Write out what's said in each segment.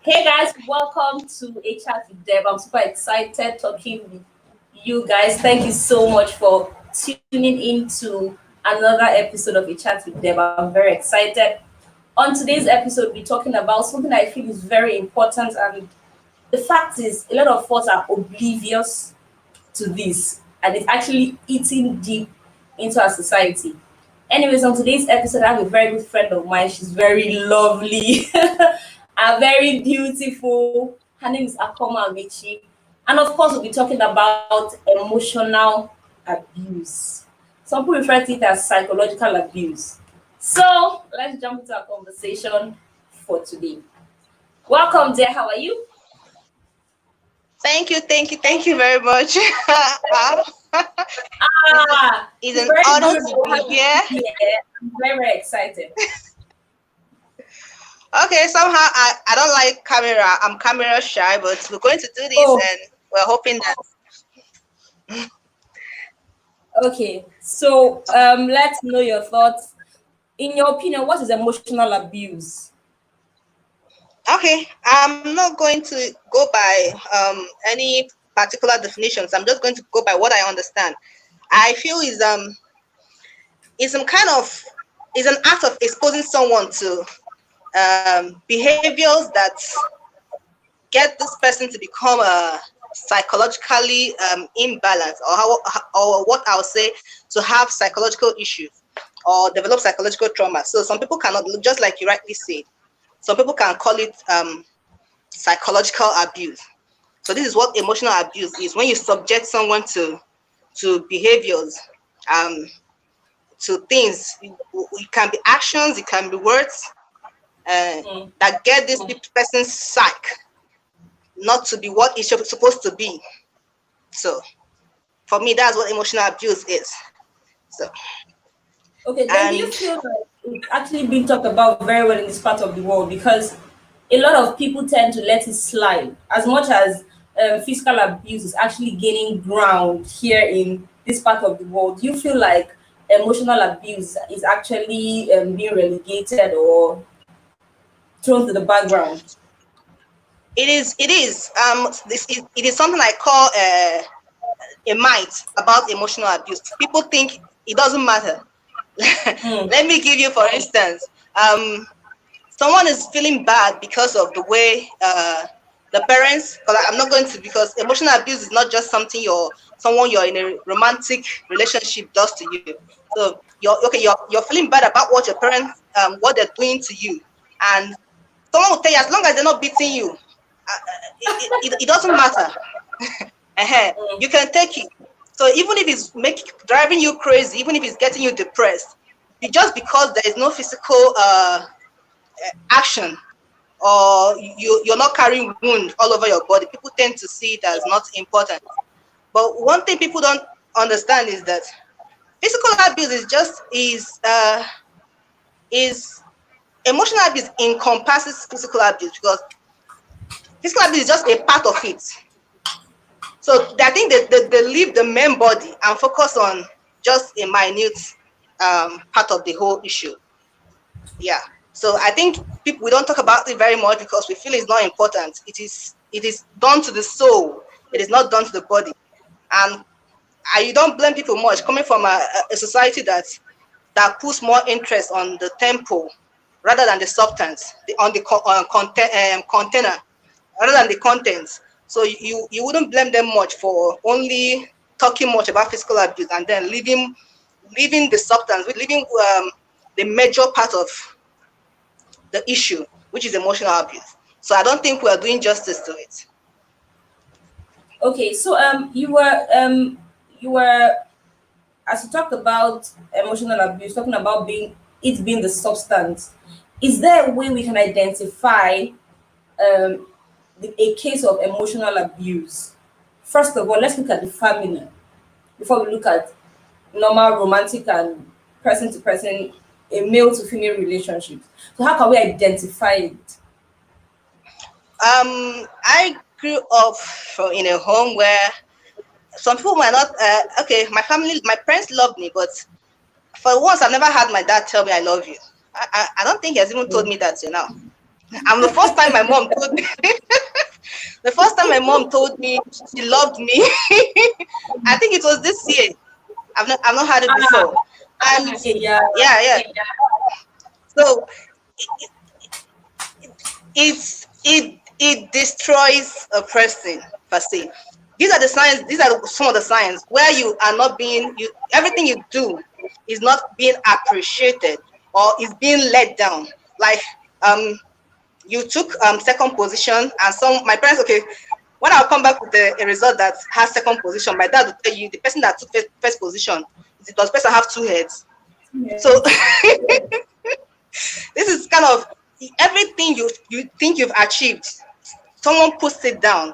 Hey guys, welcome to a chat with Deb. I'm super excited talking with you guys. Thank you so much for tuning in to another episode of a chat with Deb. I'm very excited. On today's episode, we're talking about something I feel is very important, and the fact is, a lot of us are oblivious to this, and it's actually eating deep into our society. Anyways, on today's episode, I have a very good friend of mine. She's very lovely and very beautiful. Her name is Akuoma. And of course, we'll be talking about emotional abuse. Some people refer to it as psychological abuse. So let's jump into our conversation for today. Welcome, dear. How are you? Thank you very much. It's an very honor good to be here. Yeah, I'm very, very excited. Okay, somehow I don't like camera. I'm camera shy, but we're going to do this and we're hoping that. Okay, so let's know your thoughts. In your opinion, what is emotional abuse? Okay, I'm not going to go by any particular definitions. I'm just going to go by what I understand. I feel is some kind of is an act of exposing someone to behaviors that get this person to become psychologically imbalanced, or what I would say, to have psychological issues or develop psychological trauma. So some people cannot, just like you rightly said, some people can call it psychological abuse. So this is what emotional abuse is: when you subject someone to behaviors, to things. It can be actions, it can be words that get this person's psyche not to be what it's supposed to be. So for me, that's what emotional abuse is. So okay, then do you feel like it's actually been talked about very well in this part of the world? Because a lot of people tend to let it slide, as much as physical abuse is actually gaining ground here in this part of the world. Do you feel like emotional abuse is actually being relegated or thrown to the background? it is. It is something I call a myth about emotional abuse. People think it doesn't matter. Let me give you, for instance, someone is feeling bad because of the way the parents. Because I'm not going to, because emotional abuse is not just something someone you're in a romantic relationship does to you. So you're feeling bad about what your parents what they're doing to you, and someone will tell you, as long as they're not beating you, it doesn't matter. You can take it. So even if it's driving you crazy, even if it's getting you depressed, just because there is no physical action, or you're not carrying wound all over your body, people tend to see it as not important. But one thing people don't understand is that physical abuse is emotional abuse encompasses physical abuse, because physical abuse is just a part of it. So I think that they leave the main body and focus on just a minute part of the whole issue. Yeah. So I think we don't talk about it very much because we feel it's not important. It is done to the soul. It is not done to the body. And you don't blame people much, coming from a society that puts more interest on the tempo rather than the substance, on the container rather than the contents. So you wouldn't blame them much for only talking much about physical abuse and then leaving the substance, leaving the major part of the issue, which is emotional abuse. So I don't think we are doing justice to it. Okay, so you were as you talked about emotional abuse, talking about being the substance. Is there a way we can identify a case of emotional abuse? First of all, let's look at the family before we look at normal romantic and person to person, a male to female relationships. So how can we identify it? I grew up in a home where some people might not. Okay, my parents loved me, but for once, I've never had my dad tell me I love you. I don't think he has even told me that till now. And the first time my mom told me, the first time my mom told me she loved me, I think it was this year. I've not had it before. And Yeah. yeah. So it destroys a person per se. These are the signs, these are some of the signs where you are not being, everything you do is not being appreciated or is being let down. Like you took second position, and my parents, okay, when I'll come back with a result that has second position, my dad will tell you the person that took first position, it was person have two heads. Yeah. So this is kind of everything you think you've achieved, someone puts it down.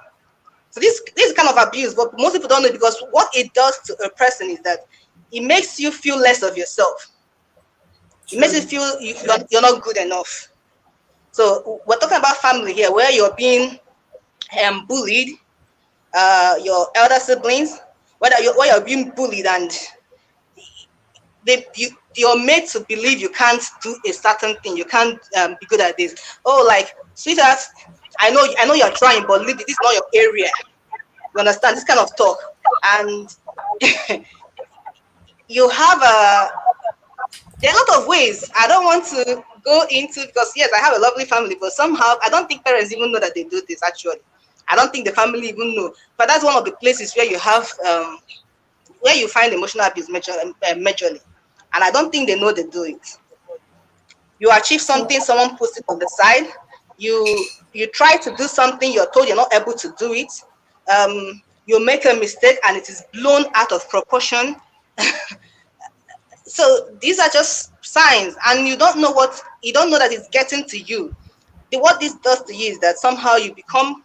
So this is kind of abuse, but most people don't know, because what it does to a person is that it makes you feel less of yourself. It makes you feel you're not good enough. So we're talking about family here, where you're being bullied, your elder siblings, where you're being bullied, and you're made to believe you can't do a certain thing, you can't be good at this. Oh, like, sweetheart, I know you're trying, but this is not your area. You understand this kind of talk, and you have there are a lot of ways. I don't want to go into, because yes, I have a lovely family, but somehow I don't think parents even know that they do this. Actually, I don't think the family even know. But that's one of the places where you have where you find emotional abuse majorly, and I don't think they know they do it. You achieve something, someone puts it on the side. You try to do something, you're told you're not able to do it. You make a mistake and it is blown out of proportion. So these are just signs, and you don't know that it's getting to you. What this does to you is that somehow you become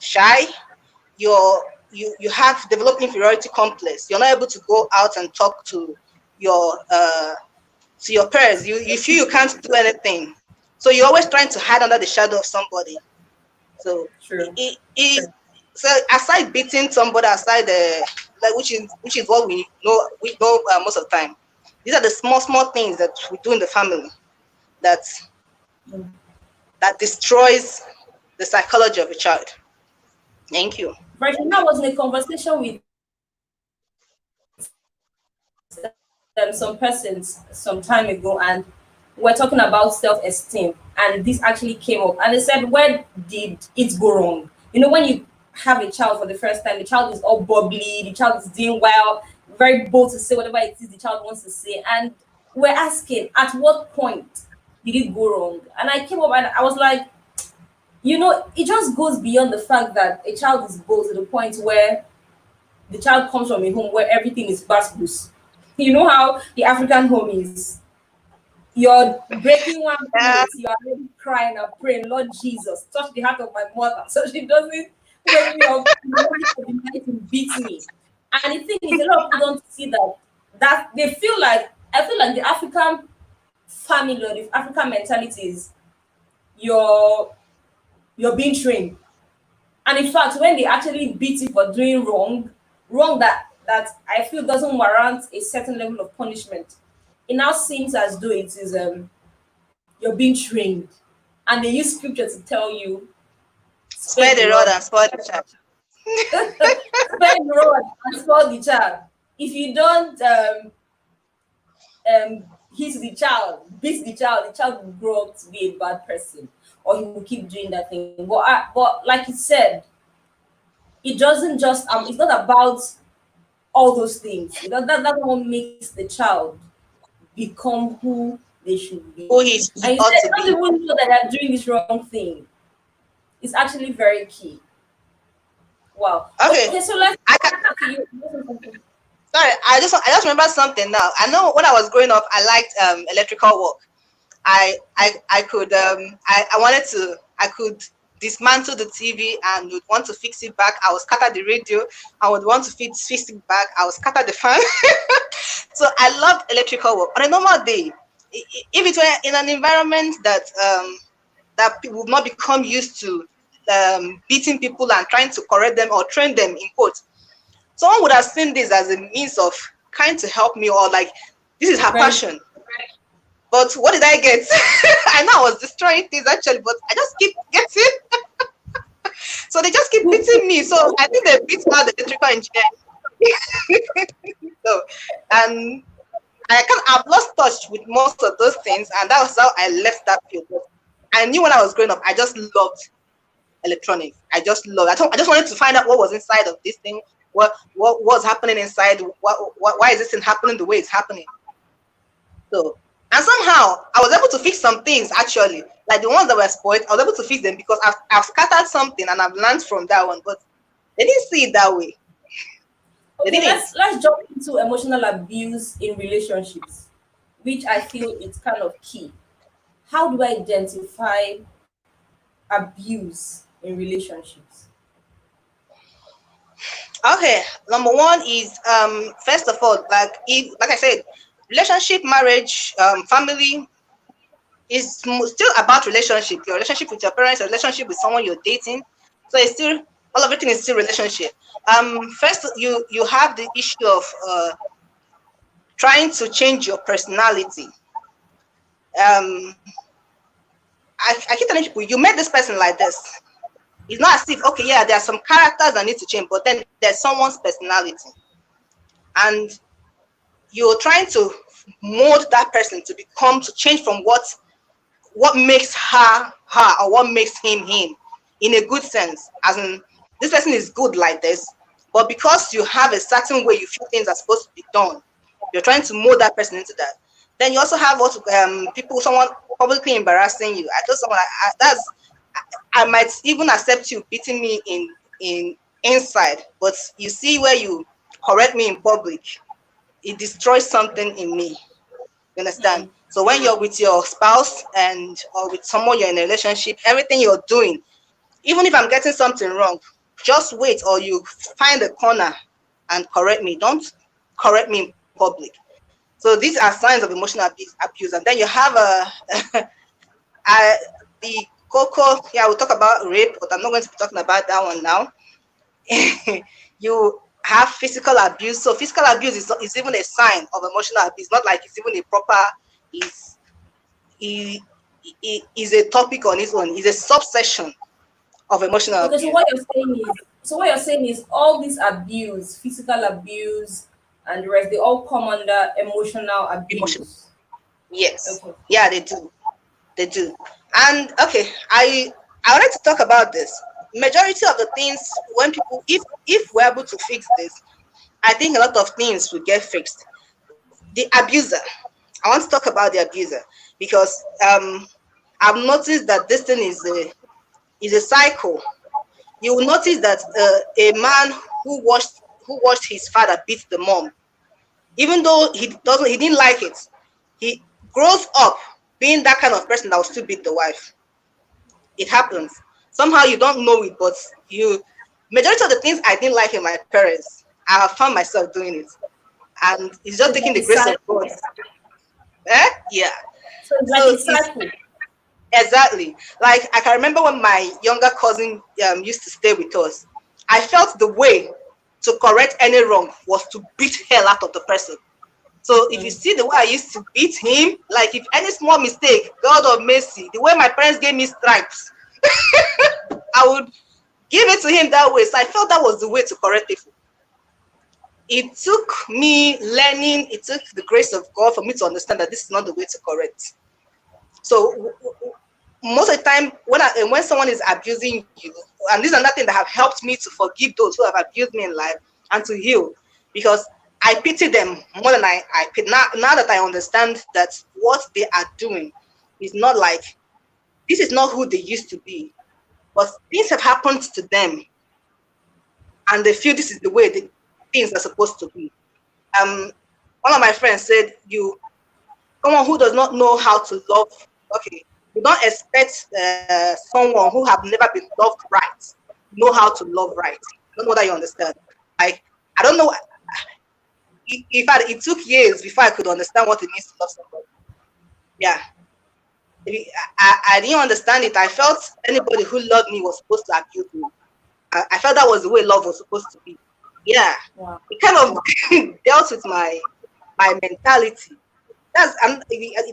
shy. You have developed inferiority complex. You're not able to go out and talk to your parents. You feel you can't do anything, so you're always trying to hide under the shadow of somebody. So so aside beating somebody, aside like which is what we know most of the time, these are the small things that we do in the family that destroys the psychology of a child. Thank you. Right, I was in a conversation with some persons some time ago, and we're talking about self-esteem, and this actually came up, and they said, where did it go wrong? You know, when you have a child for the first time, the child is all bubbly, the child is doing well, very bold to say whatever it is the child wants to say, and we're asking, at what point did it go wrong? And I came up and I was like, you know, it just goes beyond the fact that a child is bold to the point where the child comes from a home where everything is fast. You know how the African home is. You're breaking one place, you're already crying and praying, Lord Jesus, touch the heart of my mother so she doesn't wake me up in the middle of the night and beat me. And the thing is, a lot of people don't see that they feel like, I feel like the African family or the African mentality is you're being trained. And in fact, when they actually beat you for doing wrong that I feel doesn't warrant a certain level of punishment, it now seems as though it is you're being trained, and they use scripture to tell you spare the rod and spoil the child. Spare the rod and spoil the child. If you don't hit the child, beat the child will grow up to be a bad person, or he will keep doing that thing. But like you said, it doesn't just it's not about all those things. That's what makes the child become who they should be. Who he ought to be. Everyone know that they're doing this wrong thing. It's actually very key. Wow. Okay, so let's sorry, I just remember something now. I know when I was growing up, I liked electrical work. I could dismantle the TV and would want to fix it back. I would scatter the radio. I would want to fix it back. I would scatter the fan. So I loved electrical work. On a normal day, if it were in an environment that people would not become used to beating people and trying to correct them or train them, in quotes, someone would have seen this as a means of trying to help me, or like this is her passion. But what did I get? I know I was destroying things actually, but I just keep getting. So they just keep beating me. So I think they beat out the electrical engineer. So, and I've lost touch with most of those things, and that was how I left that field. But I knew when I was growing up, I just loved electronics. I just loved. I just wanted to find out what was inside of this thing. What was happening inside? Why is this thing happening the way it's happening? So, and somehow I was able to fix some things actually, like the ones that were spoiled. I was able to fix them because I've scattered something and I've learned from that one. But they didn't see it that way. Okay, let's jump into emotional abuse in relationships, which I feel is kind of key. How do I identify abuse in relationships? Okay, number one is first of all, like I said, relationship, marriage, family is still about relationship. Your relationship with your parents, your relationship with someone you're dating. So it's still everything is still relationship. First you have the issue of trying to change your personality. I keep telling people, you met this person like this. It's not as if, okay, yeah, there are some characters that need to change, but then there's someone's personality. And you're trying to mold that person to change from what makes her or what makes him in a good sense. As in, this person is good like this, but because you have a certain way you feel things are supposed to be done, you're trying to mold that person into that. Then you also have someone publicly embarrassing you. I told someone I might even accept you beating me in inside, but you see where you correct me in public, it destroys something in me. You understand? So when you're with your spouse or with someone you're in a relationship, everything you're doing, even if I'm getting something wrong, just wait, or you find a corner and correct me. Don't correct me in public. So these are signs of emotional abuse. And then you have the cocoa. Yeah, we'll talk about rape, but I'm not going to be talking about that one now. You have physical abuse. So physical abuse is even a sign of emotional abuse. Not like it's even a proper is a topic on its own. It's a subsection of emotional abuse. So what you're saying is all this abuse, physical abuse and the rest, they all come under emotional abuse. Yes. Okay. Yeah, they do. They do. And okay, I wanted to talk about this. Majority of the things, when people, if we're able to fix this, I think a lot of things will get fixed. The abuser. I want to talk about the abuser because I've noticed that this thing is a cycle. You will notice that a man who watched his father beat the mom, even though he didn't like it, he grows up being that kind of person that will still beat the wife. It happens. Somehow you don't know it, but majority of the things I didn't like in my parents, I have found myself doing it. And it's just taking the grace of God. Yeah. So it's like a cycle. Exactly. Like I can remember when my younger cousin used to stay with us. I felt the way to correct any wrong was to beat hell out of the person. So if you see the way I used to beat him, like if any small mistake, God of mercy, the way my parents gave me stripes, I would give it to him that way. So I felt that was the way to correct people. It took me learning, it took the grace of God for me to understand that this is not the way to correct. So most of the time when someone is abusing you, and this is another thing that have helped me to forgive those who have abused me in life and to heal, because I pity them more than I pity. Now that I understand that what they are doing is not like, this is not who they used to be, but things have happened to them and they feel this is the way the things are supposed to be. One of my friends said, someone who does not know how to love, okay, you don't expect someone who have never been loved right know how to love right. I don't know whether you understand. I don't know. In fact, it took years before I could understand what it means to love somebody. Yeah. I didn't understand it. I felt anybody who loved me was supposed to abuse me. I felt that was the way love was supposed to be. Yeah. Wow. It kind of dealt with my mentality.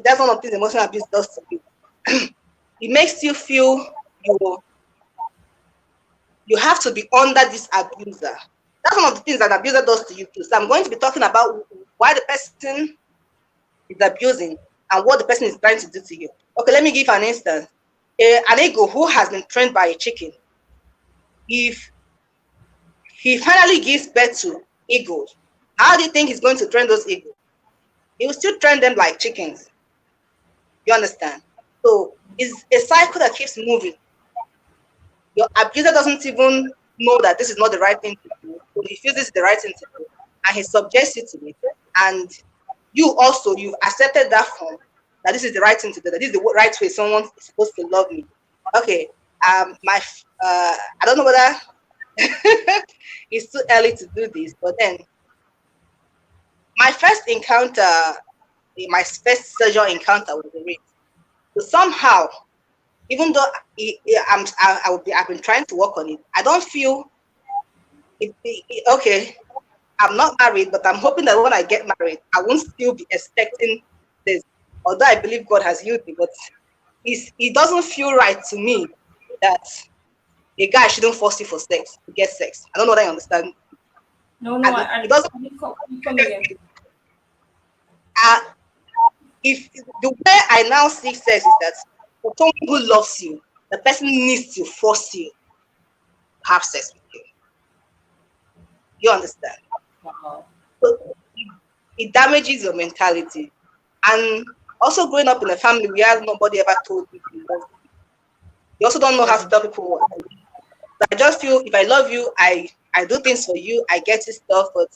that's one of the things emotional abuse does to you. It makes you feel you have to be under this abuser. That's one of the things that abuser does to you too. So I'm going to be talking about why the person is abusing and what the person is trying to do to you. Okay, let me give an instance. An eagle who has been trained by a chicken, if he finally gives birth to eagles, how do you think he's going to train those eagles? He will still train them like chickens. You understand? So it's a cycle that keeps moving. Your abuser doesn't even know that this is not the right thing to do. So he feels this is the right thing to do, and he subjects you to it. And you also, you've accepted that form, that this is the right thing to do, that this is the right way someone is supposed to love me. Okay, I don't know whether it's too early to do this, but then my first encounter, my first sexual encounter with the rape. So somehow, even though I've been trying to work on it, I don't feel okay. I'm not married, but I'm hoping that when I get married, I won't still be expecting this. Although I believe God has healed me, but it doesn't feel right to me that a guy shouldn't force you for sex to get sex. I don't know what I understand. No, It doesn't. If the way I now see sex is that for someone who loves you, the person needs to force you to have sex with you. You understand? Wow. So it damages your mentality. And also growing up in a family where nobody ever told you you love you. You also don't know how to tell people what. So I just feel if I love you, I do things for you, I get this stuff, but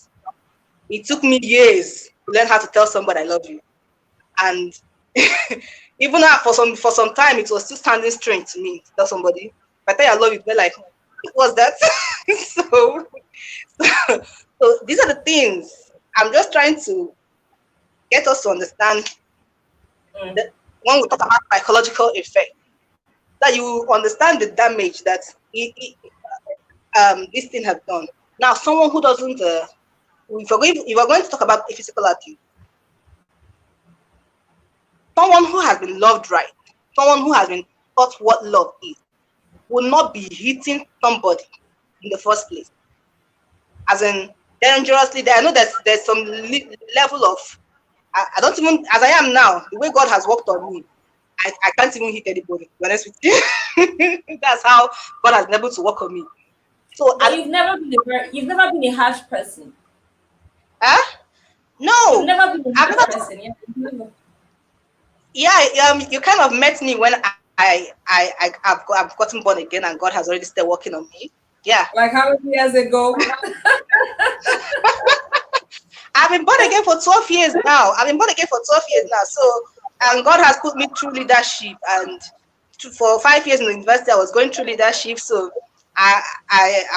it took me years to learn how to tell somebody I love you. And even for some time, it was still standing strange to me to tell somebody. If I tell you I love you, they're like, what was that? so these are the things I'm just trying to get us to understand that when we talk about psychological effect, that you understand the damage that this thing has done. Now, someone who doesn't, if we're going to talk about a physical abuse, someone who has been loved right, someone who has been taught what love is, will not be hitting somebody in the first place. As in, dangerously, I know there's some level of, I don't even, as I am now, the way God has worked on me, I can't even hit anybody, to be honest with you. That's how God has been able to work on me. So you've never been a harsh person. Huh? No. You've never been a harsh person. Yeah, you kind of met me when I've gotten born again, and God has already started working on me. Yeah. Like how many years ago? I've been born again for 12 years now. So, and God has put me through leadership, and for 5 years in the university, I was going through leadership. So I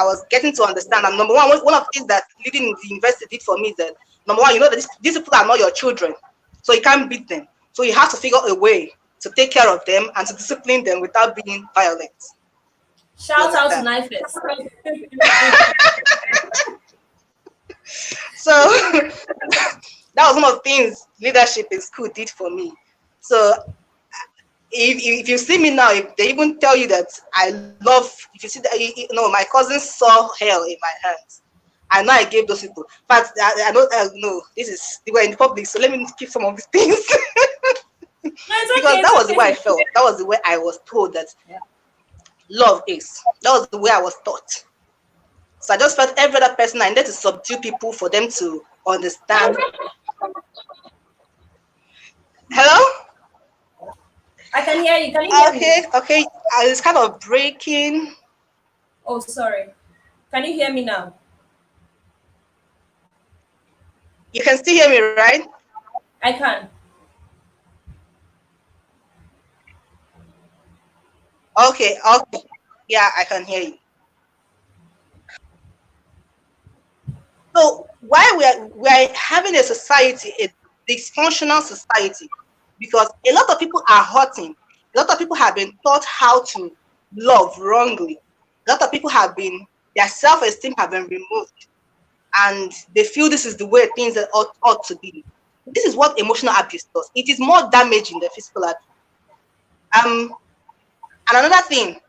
was getting to understand. And number one of the things that leading in the university did for me is that, number one, you know that these people are not your children, so you can't beat them. So you have to figure a way to take care of them and to discipline them without being violent. Shout out to Knifers. So that was one of the things leadership in school did for me. So if you see me now, if they even tell you that I love, if you see that, you know, my cousins saw hell in my hands. I know I gave those people. But I know this is, they were in public, so let me keep some of these things. Because that was the way I felt. That was the way I was told that love is. That was the way I was taught. So I just felt every other person I needed to subdue people for them to understand. Hello? I can hear you. Can you hear me? Okay. It's kind of breaking. Oh, sorry. Can you hear me now? You can still hear me, right? I can. Okay. Yeah, I can hear you. So why we're having a society, a dysfunctional society, because a lot of people are hurting. A lot of people have been taught how to love wrongly. A lot of people have been, their self-esteem have been removed, and they feel this is the way things ought to be. This is what emotional abuse does. It is more damaging than physical abuse. And another thing,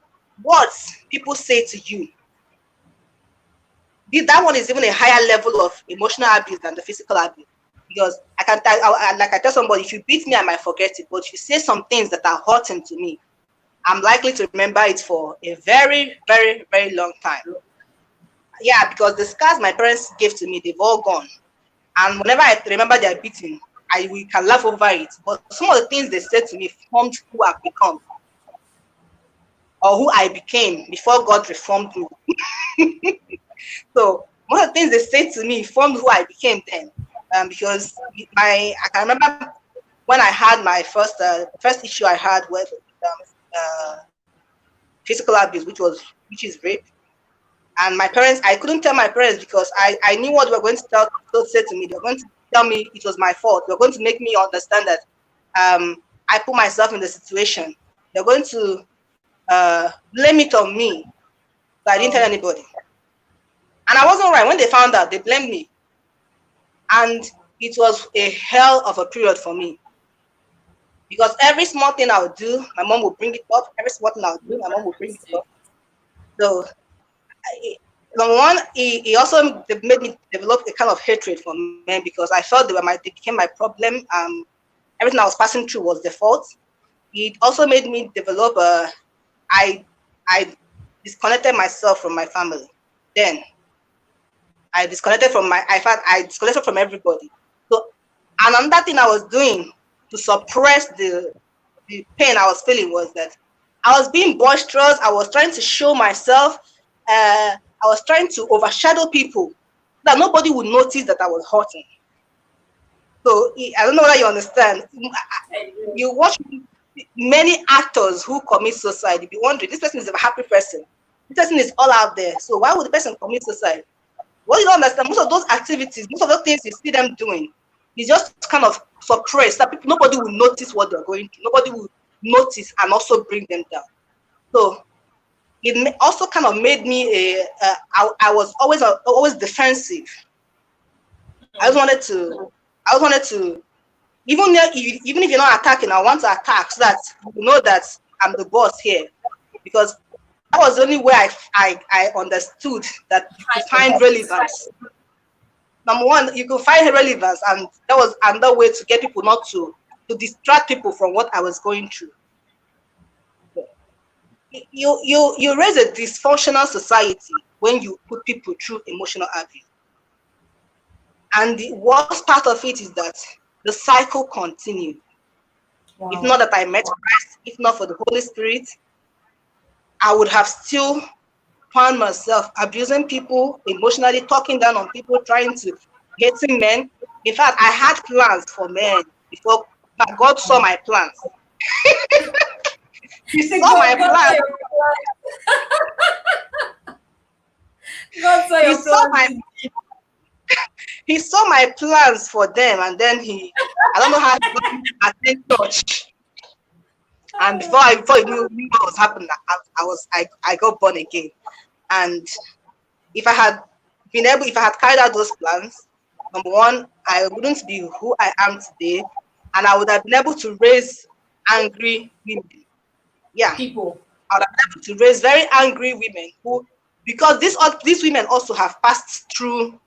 words people say to you, that one is even a higher level of emotional abuse than the physical abuse. Because I can like I tell somebody, if you beat me, I might forget it. But if you say some things that are hurting to me, I'm likely to remember it for a very, very, very long time. Yeah, because the scars my parents gave to me, they've all gone. And whenever I remember their beating, we can laugh over it. But some of the things they said to me formed who I've become, or who I became before God reformed me. So one of the things they said to me formed who I became then. Because I can remember when I had my first issue I had with physical abuse, which is rape. And my parents, I couldn't tell my parents because I knew what they were going to say to me. They were going to tell me it was my fault. They were going to make me understand that I put myself in the situation. They're going to blame it on me. But I didn't tell anybody. And I wasn't right. When they found out, they blamed me. And it was a hell of a period for me. Because every small thing I would do, my mom would bring it up. Every small thing I would do, my mom would bring it up. So, number one, he also made me develop a kind of hatred for men because I felt they became my problem. Everything I was passing through was their fault. It also made me develop I disconnected myself from my family. Then I disconnected from I disconnected from everybody. So another thing I was doing to suppress the pain I was feeling was that I was being boisterous. I was trying to show myself. I was trying to overshadow people so that nobody would notice that I was hurting. So I don't know whether you understand. You watch many actors who commit suicide. You'll be wondering, this person is a happy person. This person is all out there. So why would the person commit suicide? What you don't understand, most of those activities, most of those things you see them doing, is just kind of suppressed. That nobody will notice what they're going through. Nobody will notice and also bring them down. So it also kind of made me I was always defensive. I wanted to, even if you're not attacking, I want to attack so that you know that I'm the boss here, because that was the only way I understood that you could find relevance. Number one, you could find relevance, and that was another way to get people not to distract people from what I was going through. You raise a dysfunctional society when you put people through emotional abuse. And the worst part of it is that the cycle continues. Wow. If not that I met Christ, if not for the Holy Spirit, I would have still found myself abusing people, emotionally talking down on people, trying to hating men. In fact, I had plans for men before, but God saw my plans. He saw my plans. God saw your plans. He saw my plans for them, and then I don't know how he attend church. And before he knew what was happening, I got born again. And if I had carried out those plans, number one, I wouldn't be who I am today, and I would have been able to raise angry women. Yeah, people. I would have been able to raise very angry women who, because these women also have passed through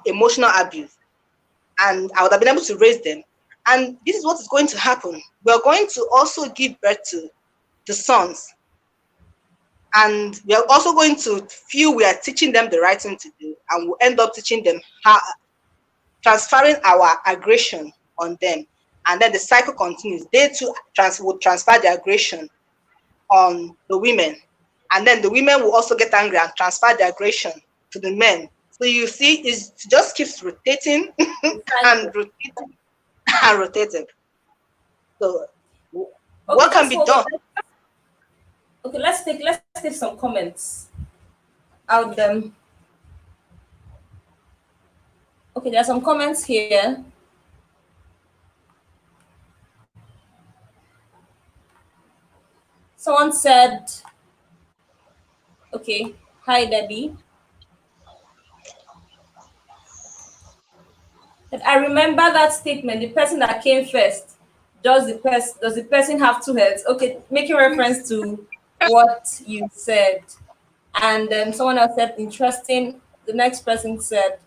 emotional abuse, and I would have been able to raise them. And this is what is going to happen. We're going to also give birth to sons, and we are also going to feel we are teaching them the right thing to do, and we'll end up teaching them how, transferring our aggression on them, and then the cycle continues. They too will transfer the aggression on the women, and then the women will also get angry and transfer the aggression to the men. So you see, it just keeps rotating and rotating and rotating. So what can be done? Okay, let's take some comments out them. Okay, there are some comments here. Someone said, okay, hi Debbie. I remember that statement. The person that came first, does the person have two heads? Okay, making reference to what you said. And then someone else said, interesting. The next person said,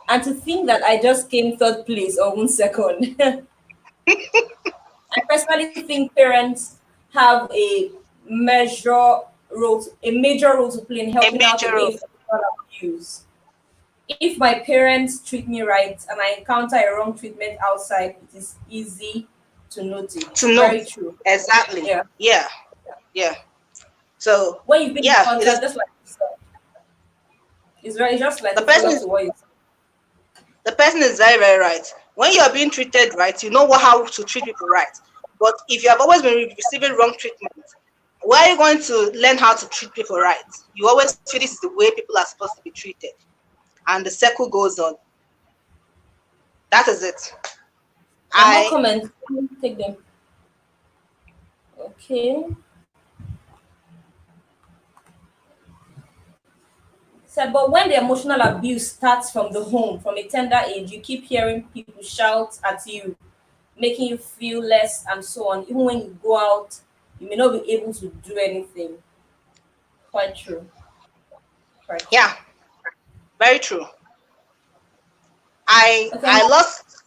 and to think that I just came third place or 1 second. I personally think parents have a major role to play in A helping out major role. against sexual abuse. If my parents treat me right and I encounter a wrong treatment outside, it is easy to notice. To know. Very true. Exactly. Yeah. Yeah. Yeah. So When you've been in yeah, contact, just like you said, it's just like the a person follow is to what you said. the person is very, very right. When you are being treated right, you know how to treat people right. But if you have always been receiving wrong treatment, where are you going to learn how to treat people right? You always feel this is the way people are supposed to be treated, and the circle goes on. That is it. Yeah, more I comments. Take them. Okay. So, but when the emotional abuse starts from the home, from a tender age, you keep hearing people shout at you, making you feel less and so on. Even when you go out, you may not be able to do anything. Quite true. Quite true. Yeah, very true. I Okay, I lost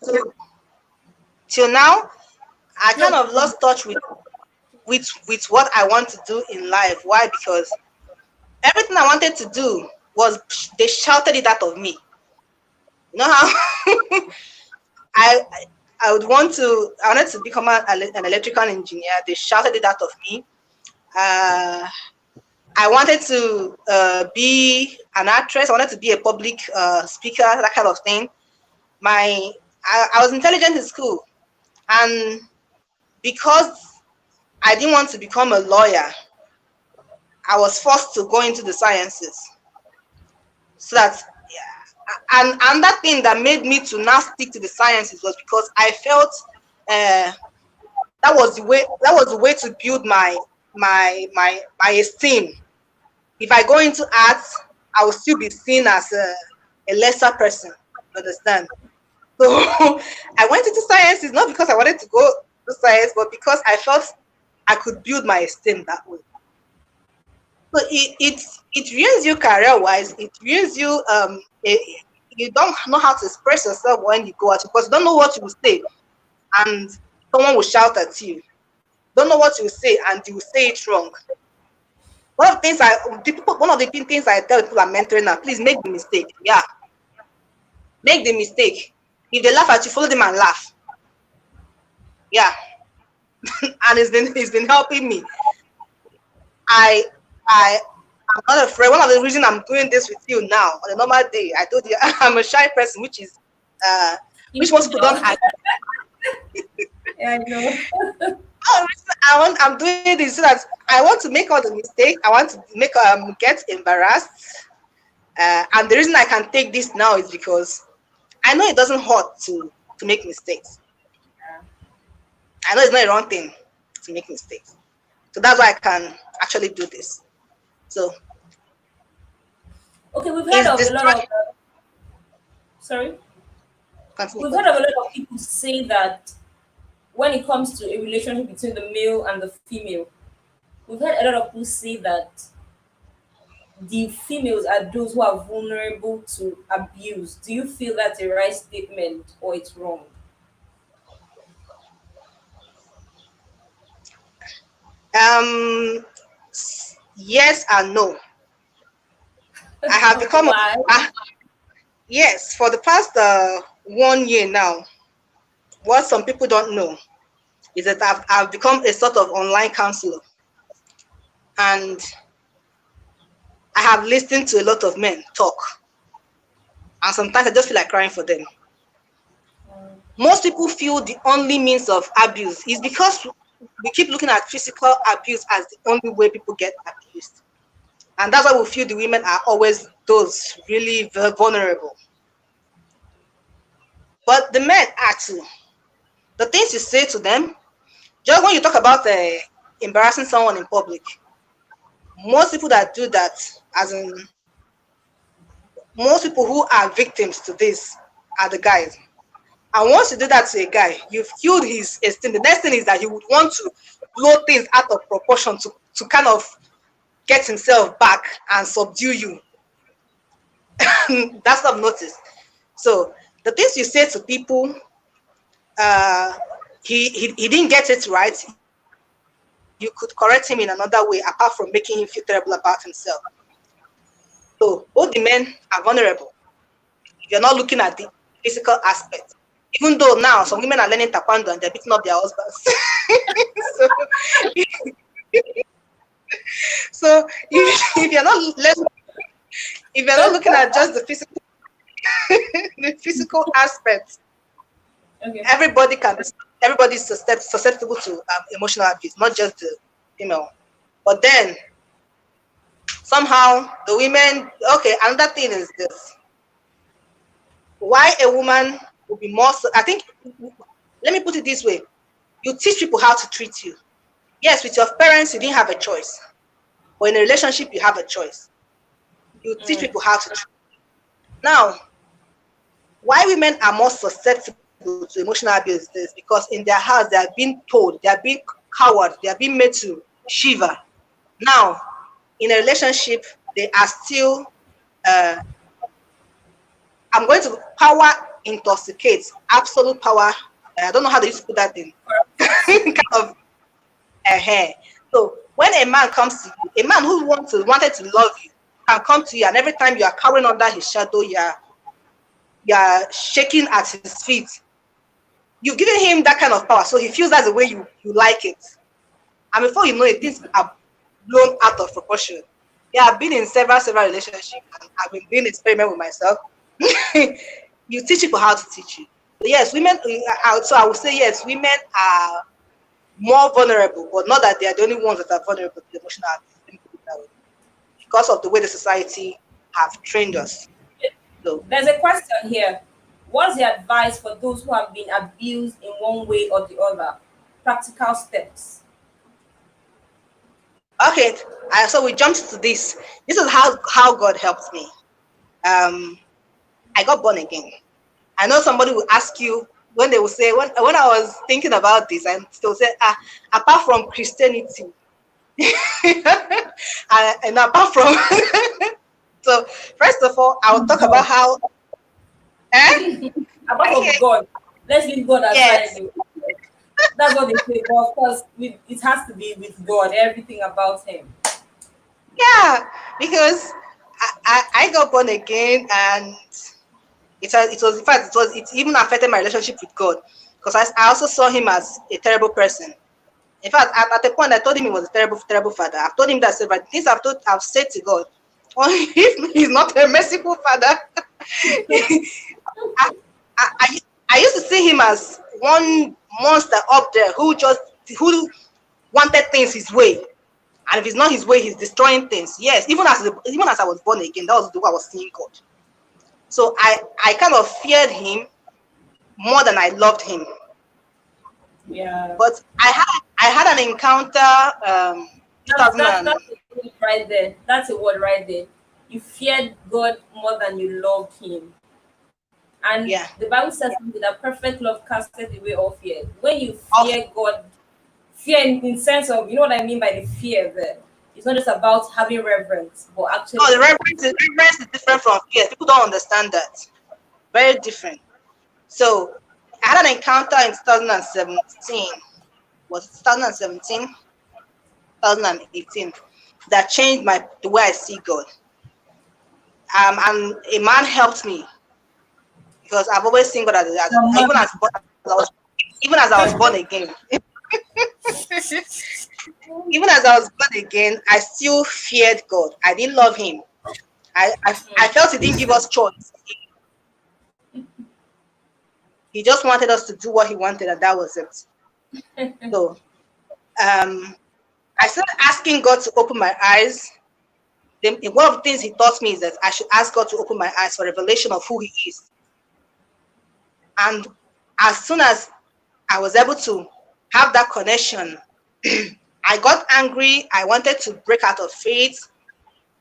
till now. I kind no, of lost touch with what I want to do in life. Why? Because everything I wanted to do was they shouted it out of me. You know how I I would want to I wanted to become an electrical engineer. They shouted it out of me. Uh, I wanted to be an actress. I wanted to be a public speaker, that kind of thing. I was intelligent in school, and because I didn't want to become a lawyer, I was forced to go into the sciences. So that, and that thing that made me to now stick to the sciences was because I felt that was the way to build my esteem. If I go into arts, I will still be seen as a lesser person. Understand? So I went into sciences not because I wanted to go to science, but because I felt I could build my esteem that way. So it ruins you career wise. It ruins you. You don't know how to express yourself when you go out because you don't know what you will say, and someone will shout at you. Don't know what you will say, and you will say it wrong. One of the things I tell people I'm mentoring now, please make the mistake. Yeah, make the mistake. If they laugh at you, follow them and laugh. Yeah, and it's been helping me. I I'm not afraid. One of the reasons I'm doing this with you now on a normal day, I told you I'm a shy person, which most people don't have. yeah, I know. I'm doing this so that I want to make all the mistakes. I want to make get embarrassed. And the reason I can take this now is because I know it doesn't hurt to make mistakes. I know it's not a wrong thing to make mistakes. So that's why I can actually do this. So Okay, we've heard it's of a lot of. distraction. Sorry, Continue, we've heard of continue. a lot of people say that when it comes to a relationship between the male and the female, we've heard a lot of people say that the females are those who are vulnerable to abuse. Do you feel that's a right statement or it's wrong? Um, yes and no. I have become Why? yes, for the past 1 year now. What some people don't know is that I've become a sort of online counselor, and I have listened to a lot of men talk, and sometimes I just feel like crying for them. Most people feel the only means of abuse is because we keep looking at physical abuse as the only way people get abused, and that's why we feel the women are always those really vulnerable. But the men are too. The things you say to them, just when you talk about embarrassing someone in public, most people that do that, as in most people who are victims to this, are the guys. And once you do that to a guy, you've killed his esteem. The next thing is that he would want to blow things out of proportion to kind of get himself back and subdue you. That's what I've noticed. So the things you say to people, he didn't get it right. You could correct him in another way apart from making him feel terrible about himself. So both the men are vulnerable. If you're not looking at the physical aspect, even though now some women are learning taekwondo and they're beating up their husbands. So if you're not looking at just the physical aspect, Okay. Everybody's susceptible to emotional abuse, not just the female. But then somehow the women. Okay, another thing is this: why a woman will be more. I think. Let me put it this way: you teach people how to treat you. Yes, with your parents, you didn't have a choice, but in a relationship, you have a choice. You teach people how to treat you. Now, why women are more susceptible to emotional abuse is because in their house they are being told, they are being cowered, they are being made to shiver. Now, in a relationship, they are still I'm going to power intoxicates, absolute power. I don't know how they used to put that in. Kind of So when a man comes to you, a man who wanted to love you can come to you, and every time you are cowering under his shadow, you are shaking at his feet. You've given him that kind of power, so he feels that's the way you like it. And before you know it, things are blown out of proportion. Yeah, I've been in several relationships, and I've been doing experiment with myself. You teach people how to teach you. So yes, women. So I would say yes, women are more vulnerable, but not that they are the only ones that are vulnerable to emotional abuse, because of the way the society have trained us. So There's a question here. What's the advice for those who have been abused in one way or the other? Practical steps. okay, so we jumped to this. This is how God helped me. I got born again. I know somebody will ask you when they will say, when I was thinking about this, and still say, apart from Christianity, and apart from, so first of all, I will talk about how, Apart from God, let's leave God aside. Yes. That's what they say. But of course, it has to be with God. Everything about Him. Yeah, because I got born again, and it even affected my relationship with God, because I also saw him as a terrible person. In fact, at a point I told him he was a terrible father. I've told him that several things. I've said to God, oh, if he's not a merciful father. I used to see him as one monster up there who wanted things his way, and if it's not his way, he's destroying things. Yes, even as I was born again, that was the way I was seeing God. So I kind of feared him more than I loved him. Yeah. But I had an encounter. That's a word right there. That's a word right there. You feared God more than you loved Him. And Yeah. the Bible says that perfect love casteth away all fear. When you fear God, fear in sense of, you know what I mean by the fear there. It's not just about having reverence, but actually. No, the reverence is different from fear. People don't understand that. Very different. So I had an encounter in 2017. Was it 2017? 2018. That changed the way I see God. And a man helped me, because I've always seen God even as I was born again. Even as I was born again, I still feared God. I didn't love him. I felt he didn't give us choice. He just wanted us to do what he wanted, and that was it. So I started asking God to open my eyes. One of the things he taught me is that I should ask God to open my eyes for revelation of who he is. And as soon as I was able to have that connection, I got angry. I wanted to break out of faith.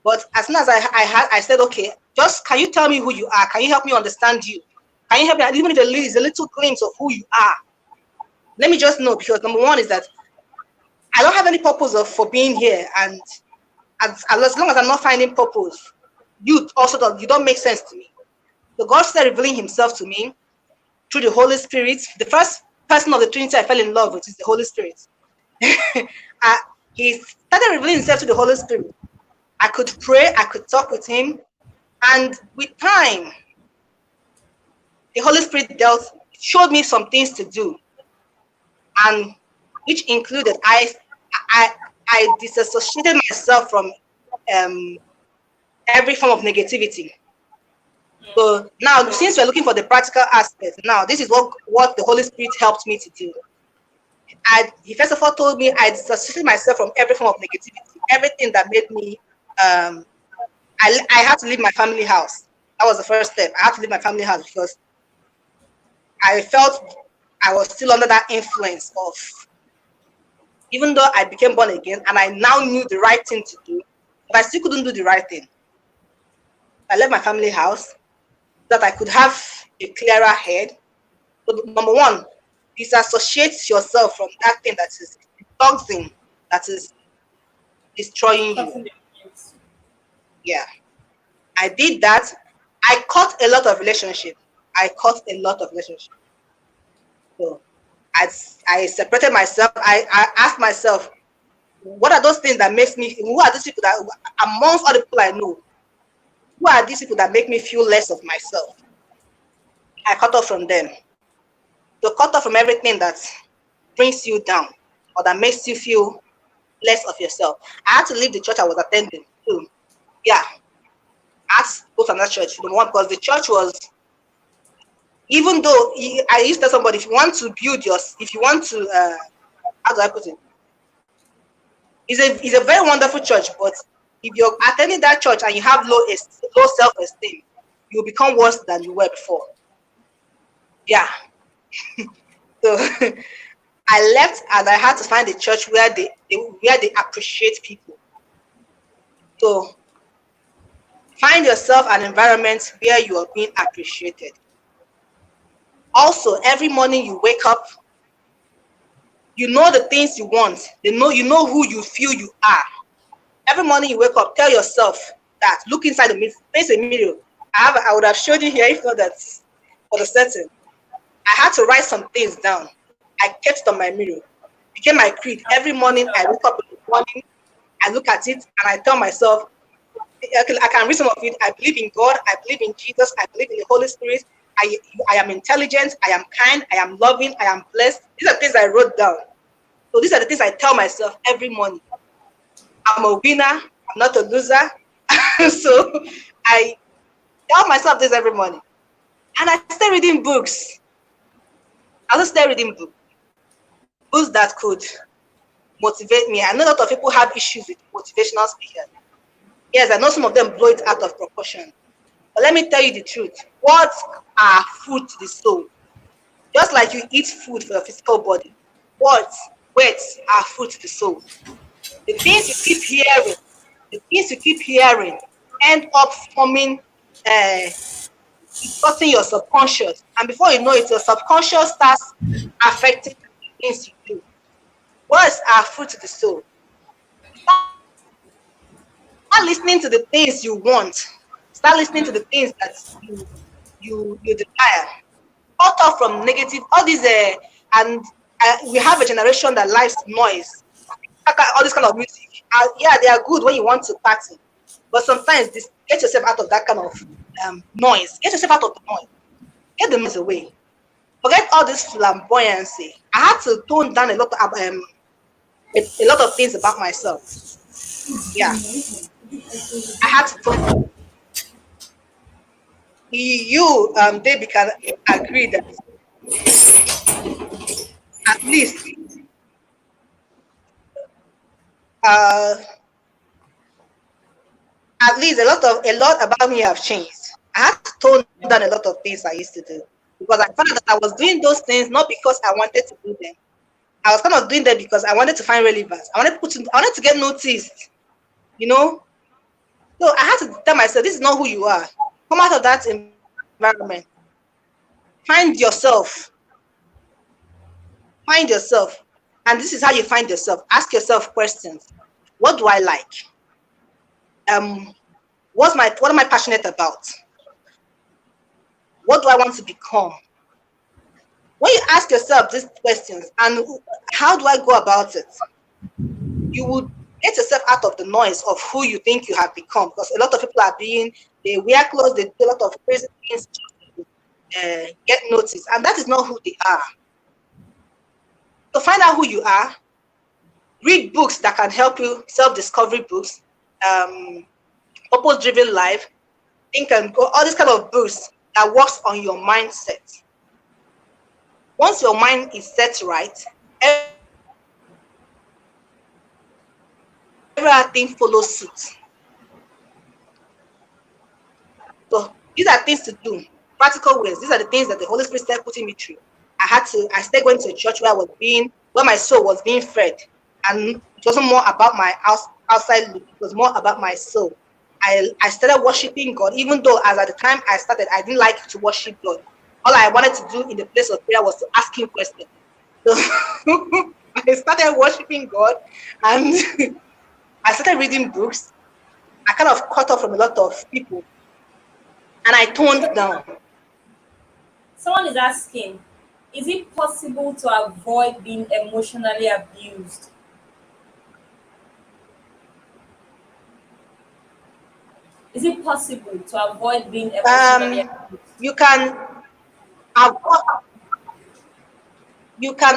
But as soon as I said, okay, just can you tell me who you are? Can you help me understand you? Can you help me? Even if it's a little glimpse of who you are, let me just know, because number one is that I don't have any purpose for being here, and as long as I'm not finding purpose, you don't make sense to me. So God started revealing himself to me through the Holy Spirit. The first person of the Trinity I fell in love with is the Holy Spirit. He started revealing himself to the Holy Spirit. I could pray, I could talk with him, and with time, the Holy Spirit showed me some things to do, and which included I disassociated myself from every form of negativity. So now, since we're looking for the practical aspect, now this is what the Holy Spirit helped me to do. He first of all told me I disassociated myself from every form of negativity, everything that made me. I had to leave my family house. That was the first step. I had to leave my family house because I felt I was still under that influence of, even though I became born again and I now knew the right thing to do, but I still couldn't do the right thing. I left my family house so that I could have a clearer head. So number one, disassociate yourself from that thing that is toxin, that is destroying you. Yeah, I did that. I cut a lot of relationships. So I separated myself. I asked myself, what are those things that makes me, who are these people that, amongst all the people I know, who are these people that make me feel less of myself? I cut off from them. So cut off from everything that brings you down or that makes you feel less of yourself. I had to leave the church I was attending too. Yeah, I had to go to another church. Number one, because the church was, even though I used to tell somebody, if you want to how do I put it? It's a very wonderful church, but if you're attending that church and you have low self-esteem, you'll become worse than you were before. Yeah. So I left and I had to find a church where they appreciate people. So find yourself an environment where you are being appreciated. Also, every morning you wake up, you know the things you want. You know who you feel you are. Every morning you wake up, tell yourself that. Look inside the mirror, face a mirror. I would have showed you here if not that for the setting. I had to write some things down. I kept it on my mirror. It became my creed. Every morning I wake up in the morning, I look at it and I tell myself, I can read some of it. I believe in God. I believe in Jesus. I believe in the Holy Spirit. I am intelligent. I am kind. I am loving. I am blessed. These are things I wrote down. So these are the things I tell myself every morning. I'm a winner. I'm not a loser. So I tell myself this every morning. And I start reading books. I just start reading books that could motivate me. I know a lot of people have issues with motivational speakers. Yes, I know some of them blow it out of proportion. But let me tell you the truth. Words are food to the soul. Just like you eat food for your physical body, words are food to the soul. The things you keep hearing, end up forming, distorting your subconscious. And before you know it, your subconscious starts affecting the things you do. Words are food to the soul. Start listening to the things you want. Start listening to the things that you desire. Cut off from negative, all these and we have a generation that likes noise. All this kind of music. Yeah, they are good when you want to party, but sometimes get yourself out of that kind of noise. Get yourself out of the noise. Get the noise away. Forget all this flamboyancy. I had to tone down a lot of things about myself. Yeah, I had to tone. David can agree that at least a lot about me have changed. I had to tone down a lot of things I used to do because I found that I was doing those things not because I wanted to do them. I was kind of doing them because I wanted to find relevance. I wanted to get noticed, you know. So I had to tell myself, this is not who you are. Come out of that environment. Find yourself. Find yourself. And this is how you find yourself. Ask yourself questions. What do I like? What am I passionate about? What do I want to become? When you ask yourself these questions, and how do I go about it, you would get yourself out of the noise of who you think you have become. Because a lot of people they wear clothes, they do a lot of crazy things to get noticed, and that is not who they are. To find out who you are, read books that can help you, self-discovery books, purpose-driven life, think and go, all these kind of books that works on your mindset. Once your mind is set right, everything follows suit. So these are things to do, practical ways. These are the things that the Holy Spirit started putting me through. I started going to a church where my soul was being fed, and it wasn't more about my outside look. It was more about my soul. I started worshiping God, even though as at the time I started, I didn't like to worship God. All I wanted to do in the place of prayer was to ask Him questions. So I started worshiping God, and I started reading books. I kind of cut off from a lot of people, and I toned down. Someone is asking, is it possible to avoid being emotionally abused? Is it possible to avoid being emotionally abused? You can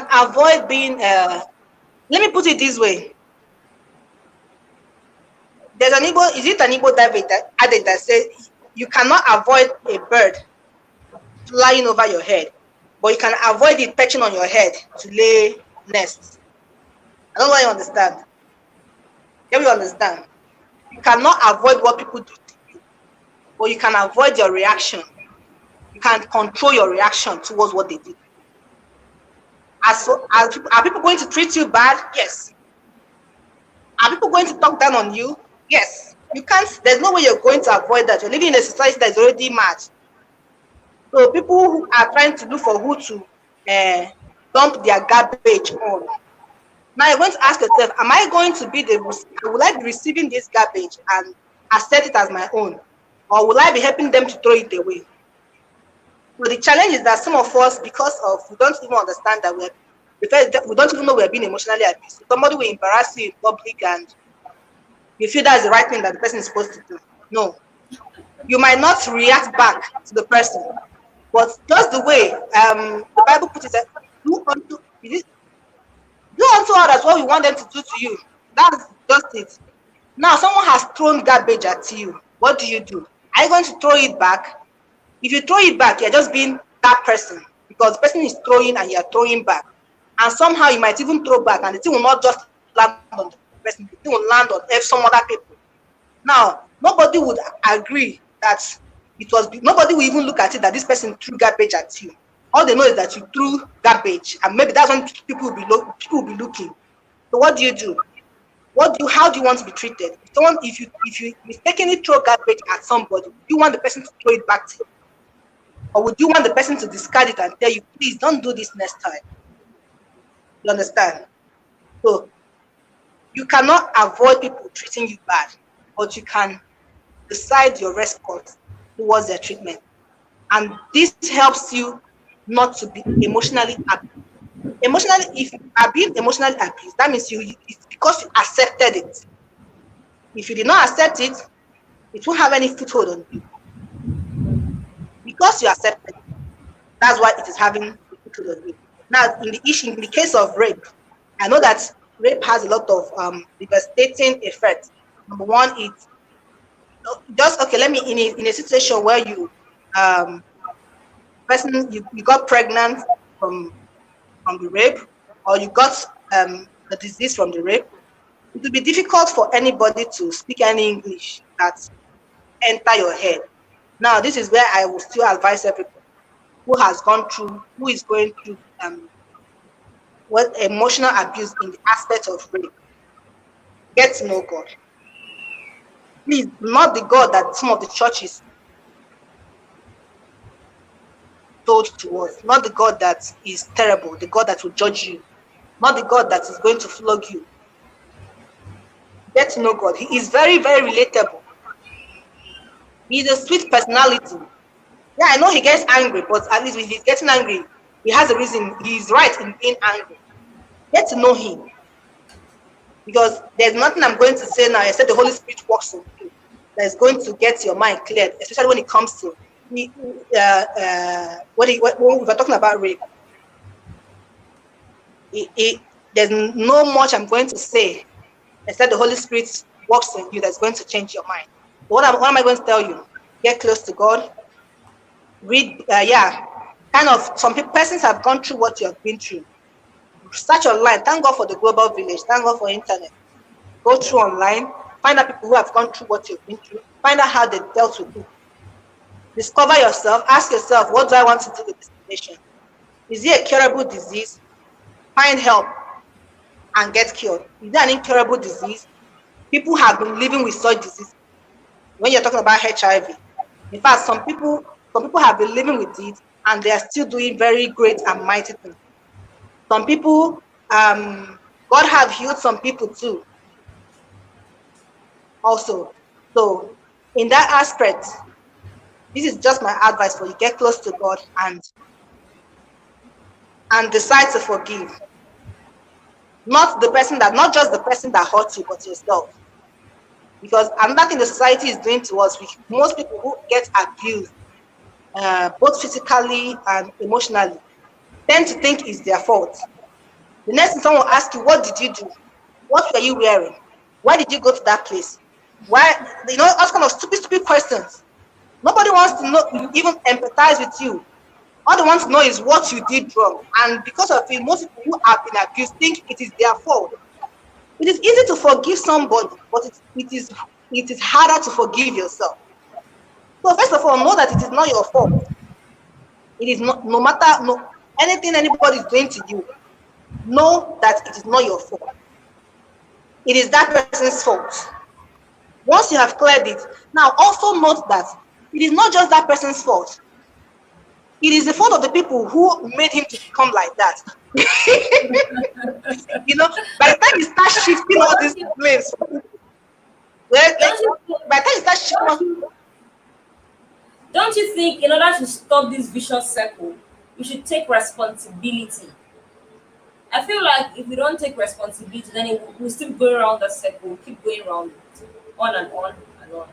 avoid being. Let me put it this way. There's an Igbo, is it an Igbo adage that says you cannot avoid a bird flying over your head, but you can avoid it perching on your head to lay nests. I don't know why you understand. Can you understand? You cannot avoid what people do to you, but you can avoid your reaction. You can control your reaction towards what they do. Are people going to treat you bad? Yes. Are people going to talk down on you? Yes. You can't. There's no way you're going to avoid that. You're living in a society that's already mad. So people who are trying to look for who to dump their garbage on. Now you're going to ask yourself, am I going to be will I be receiving this garbage and accept it as my own? Or will I be helping them to throw it away? So the challenge is that some of us, because of we don't even understand that we don't even know we're being emotionally abused. Somebody will embarrass you in public and you feel that's the right thing that the person is supposed to do. No. You might not react back to the person, but just the way the Bible puts it, do unto others what you want them to do to you. That's just it. Now someone has thrown garbage at you. What do? Are you going to throw it back? If you throw it back, you're just being that person, because the person is throwing and you're throwing back. And somehow you might even throw back and the thing will not just land on the person, the thing will land on some other people. Now, nobody would agree that nobody will even look at it that this person threw garbage at you. All they know is that you threw garbage, and maybe that's when people will be looking. So what do you do? How do you want to be treated? If you mistakenly throw garbage at somebody, do you want the person to throw it back to you? Or would you want the person to discard it and tell you, please don't do this next time? You understand? So you cannot avoid people treating you bad, but you can decide your response towards their treatment. And this helps you not to be emotionally abused. If you are being emotionally abused, that means it's because you accepted it. If you did not accept it, it won't have any foothold on you. Because you accepted it, that's why it is having a foothold on you. Now, in the case of rape, I know that rape has a lot of devastating effects. Number one, it's just okay. Let me in a situation where you got pregnant from the rape, or you got the disease from the rape. It will be difficult for anybody to speak any English that enter your head. Now, this is where I will still advise everybody who is going through emotional abuse in the aspect of rape. Get to know God. Please, not the God that some of the churches. So showed to us, not the God that is terrible, the God that will judge you, not the God that is going to flog you. Get to know God. He is very, very relatable. He's a sweet personality. Yeah, I know he gets angry, but at least if he's getting angry, he has a reason. He's right in being angry. Get to know him. Because there's nothing I'm going to say now except the Holy Spirit works in you that is going to get your mind cleared, especially when it comes to when we're talking about rape. There's no much I'm going to say except the Holy Spirit works in you that's going to change your mind. What am I going to tell you? Get close to God. Read, kind of some persons have gone through what you have been through. Search online. Thank God for the global village. Thank God for internet. Go through online. Find out people who have gone through what you've been through. Find out how they dealt with it. Discover yourself. Ask yourself, what do I want to do with this condition? Is it a curable disease? Find help and get cured. Is it an incurable disease? People have been living with such disease. When you're talking about HIV, in fact, some people have been living with it and they are still doing very great and mighty things. Some people, God have healed some people too. Also, so in that aspect, this is just my advice for you: get close to God and decide to forgive. Not just the person that hurt you, but yourself. Because another thing the society is doing to us, most people who get abused, both physically and emotionally, tend to think it's their fault. The next thing someone will ask you, what did you do? What were you wearing? Why did you go to that place? Why, all kind of stupid questions. Nobody wants to know, even empathize with you. All they want to know is what you did wrong. And because of it, most people who have been abused think it is their fault. It is easy to forgive somebody, but it is harder to forgive yourself. So first of all, know that it is not your fault. It is not, no matter anything anybody is doing to you, know that it is not your fault. It is that person's fault. Once you have cleared it, now also note that it is not just that person's fault. It is the fault of the people who made him to become like that. By the time you start shifting all these blames, by the time you start shifting. Don't you think in order to stop this vicious circle, we should take responsibility? I feel like if we don't take responsibility, then we'll still go around the circle, keep going around it, on and on and on.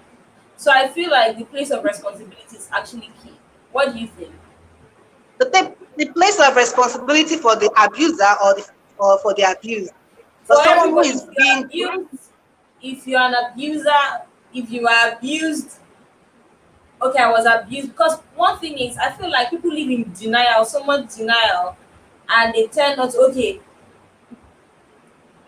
So I feel like the place of responsibility is actually key. What do you think? The place of responsibility for the abuser or for the abused. For someone who is being abused, if you're an abuser, if you are abused, okay, I was abused. Because one thing is, I feel like people live in denial, so much denial, and they tend not to, okay,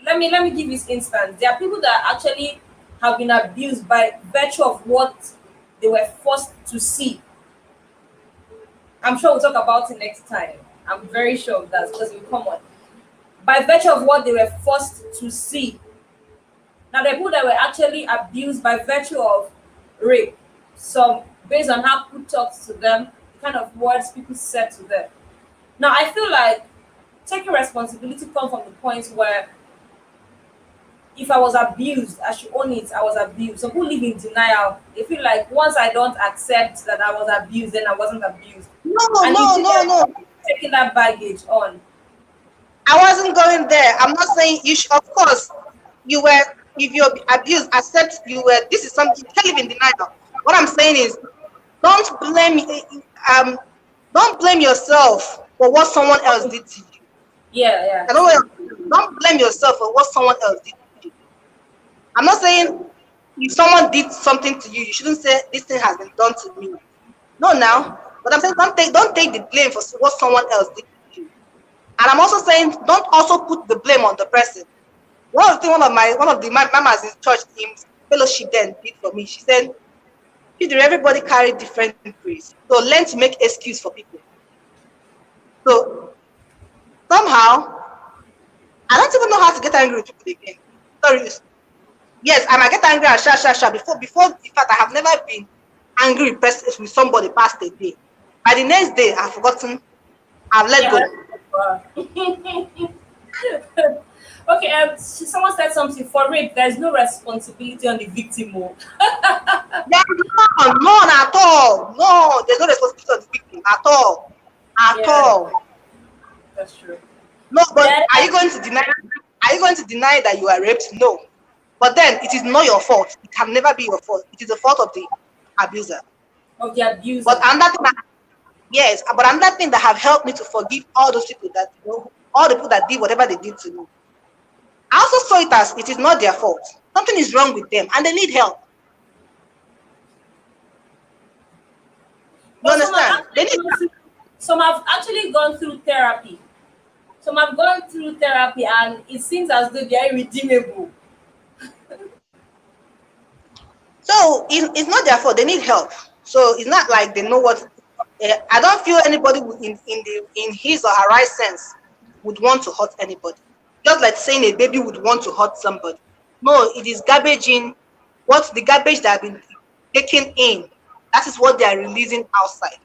let me give this instance. There are people that actually have been abused by virtue of what they were forced to see. I'm sure we'll talk about it next time. I'm very sure of that because it will come on. By virtue of what they were forced to see. Now, the people that were actually abused by virtue of rape, some based on how people talked to them, the kind of words people said to them. Now, I feel like taking responsibility comes from the point where if I was abused, I should own it. I was abused. Some people live in denial. They feel like once I don't accept that I was abused, then I wasn't abused. No. Taking that baggage on. I wasn't going there. I'm not saying you should. Of course, you were. If you're abused, accept you were. This is something you can't live in denial. What I'm saying is, don't blame yourself for what someone else did to you. Yeah. Don't blame yourself for what someone else did to you. I'm not saying if someone did something to you, you shouldn't say this thing has been done to me. No, now. But I'm saying don't take the blame for what someone else did to you. And I'm also saying don't also put the blame on the person. One of the mamas in church in fellowship then did for me. She said, everybody carry different grace. So learn to make excuse for people. So somehow, I don't even know how to get angry with people again. Sorry. Yes, I might get angry and shout. Before, in fact, I have never been angry with somebody past a day. By the next day, I've forgotten. I've let go. Okay, someone said something. For rape, there's no responsibility on the victim. Yeah, none at all. No, there's no responsibility on the victim at all. At Yeah, all. that's true. No, but Then, are you going to deny? Are you going to deny that you are raped? No. But then it is not your fault. It can never be your fault. It is the fault of the abuser. of the abuser. But another thing yes, but another thing that have helped me to forgive all those people that all the people that did whatever they did to me. I also saw it as it is not their fault. Something is wrong with them and they need help. You understand? They need help. Some have actually gone through therapy. Some have gone through therapy and it seems as though they are irredeemable. So it's not their fault. They need help. So it's not like they know what. I don't feel anybody in his or her right sense would want to hurt anybody. Just like saying a baby would want to hurt somebody. No, it is garbage in. What the garbage that have been taken in, that is what they are releasing outside.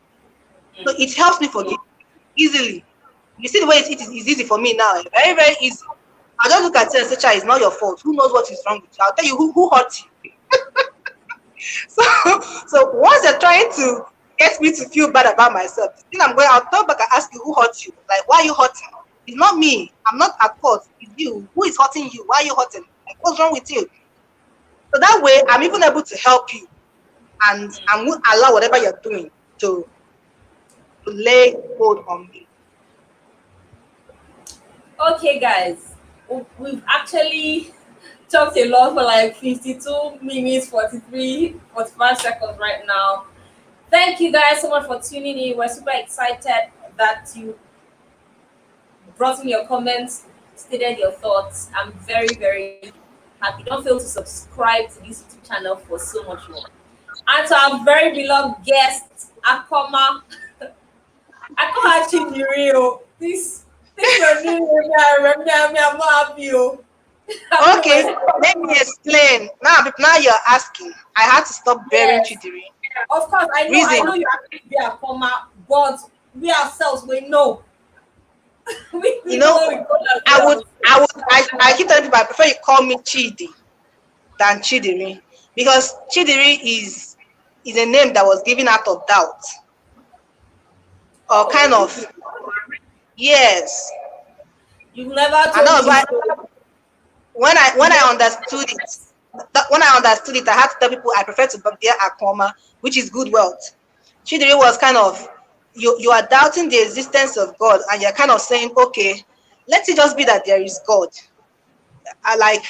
So it helps me forgive easily. You see the way it is easy for me now. Very, very easy. I just look at it and say, "Child, it's not your fault. Who knows what is wrong with you? I'll tell you who hurt you." So once they're trying to get me to feel bad about myself, then I'll come back and ask you who hurt you. Like, why are you hurting? It's not me. I'm not at fault. It's you. Who is hurting you? Why are you hurting? Like, what's wrong with you? So that way, I'm even able to help you, and I won't allow whatever you're doing to lay hold on me. Okay, guys, we've actually talked a lot for like 52 minutes, 45 seconds right now. Thank you guys so much for tuning in. We're super excited that you brought in your comments, stated your thoughts. I'm very, very happy. Don't fail to subscribe to this YouTube channel for so much more. And to our very beloved guest, Akuoma. Akuoma Chidiri. This your name. I'm not happy. Okay, let me explain. Now you're asking. I had to stop bearing Yes. Chidiri. Of course, I Reason. know you actually be Akuoma, but we ourselves, we know. we know we call I keep telling people I prefer you call me Chidi than Chidiri, because Chidiri is a name that was given out of doubt, or kind of, yes. You've never And that was told why me. when I understood it, I had to tell people I prefer to bear Akuoma, which is good wealth. Chidiri was kind of, you are doubting the existence of God, and you're kind of saying, okay, let it just be that there is God. Like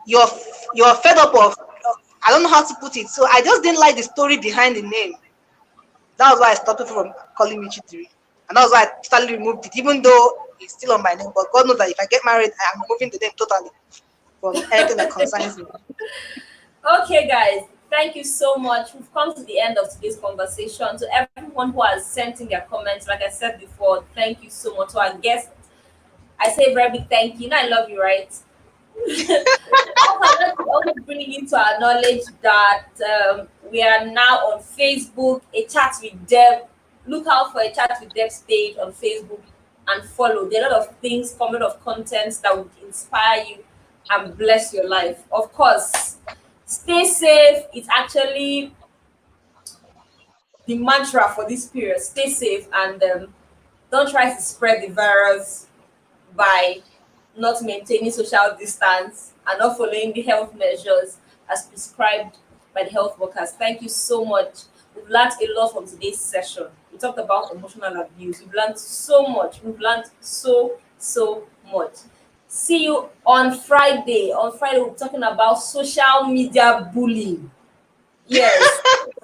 you're fed up of, I don't know how to put it. So I just didn't like the story behind the name. That was why I stopped people from calling me Chidiri, and that was why I totally removed it, even though it's still on my name. But God knows that if I get married, I am removing the name totally from anything that concerns me. Okay, guys, thank you so much. We've come to the end of today's conversation. To everyone who has sent in their comments, like I said before, thank you so much. To our guests, I say a very big thank you. I love you, right? also bring into our knowledge that we are now on Facebook, a Chat with Deb. Look out for a Chat with Deb page on Facebook and follow. There are a lot of things, a lot of contents that would inspire you and bless your life. Of course, stay safe. It's actually the mantra for this period. Stay safe and don't try to spread the virus by not maintaining social distance and not following the health measures as prescribed by the health workers. Thank you so much. We've learned a lot from today's session. We talked about emotional abuse. We've learned so much. We've learned so much. See you on Friday. On Friday, we're talking about social media bullying. Yes.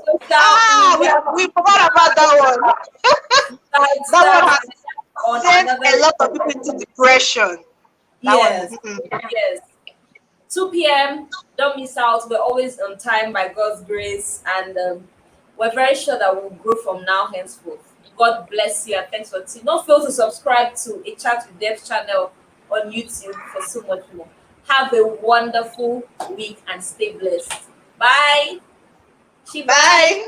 We forgot about that one. That one has sent a lot of people into depression. Yes. 2 p.m. Don't miss out. We're always on time by God's grace, and we're very sure that we'll grow from now henceforth. God bless you, and thanks for tuning. Don't fail to subscribe to a Chat with Deb channel on YouTube for so much more. Have a wonderful week and stay blessed. Bye. Bye.